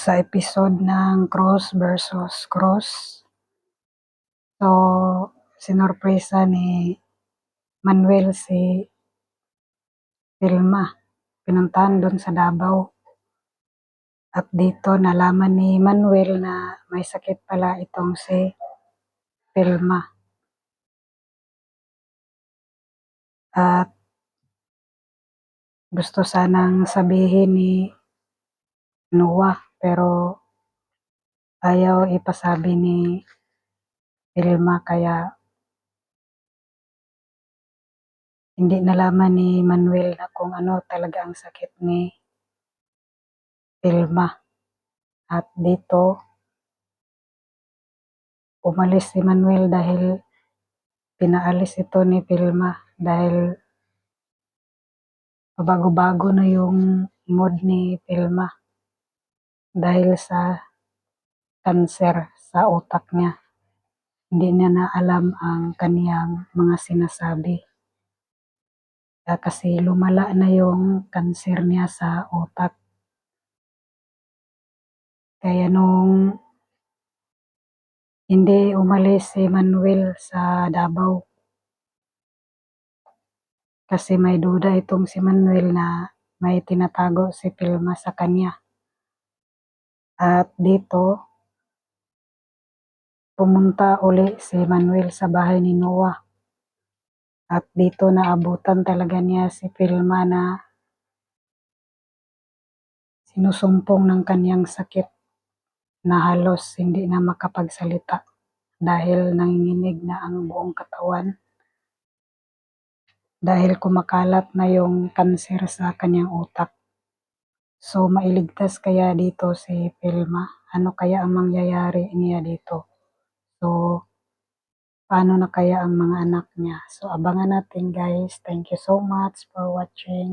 sa episode ng Cross versus Cross. So, sinorpresa ni Manuel si Vilma. Pinuntahan doon sa Davao. At dito nalaman ni Manuel na may sakit pala itong si Vilma. At gusto sanang sabihin ni Noah pero ayaw ipasabi ni Vilma kaya hindi nalaman ni Manuel na kung ano talaga ang sakit ni Vilma. At dito umalis si Manuel dahil pinaalis ito ni Vilma dahil bago-bago na yung mood ni Vilma dahil sa cancer sa utak niya. Hindi niya na alam ang kaniyang mga sinasabi. Kasi lumala na yung cancer niya sa utak. Kaya nung hindi umalis si Manuel sa Davao, kasi may duda itong si Manuel na may tinatago si Vilma sa kanya. At dito, pumunta uli si Manuel sa bahay ni Noah. At dito naabutan talaga niya si Vilma na sinusumpong ng kanyang sakit na halos hindi na makapagsalita dahil nanginginig na ang buong katawan dahil kumakalat na yung kanser sa kanyang utak. So mailigtas kaya dito si Vilma? Ano kaya ang mangyayari niya dito? So paano na kaya ang mga anak niya? So abangan natin guys. Thank you so much for watching.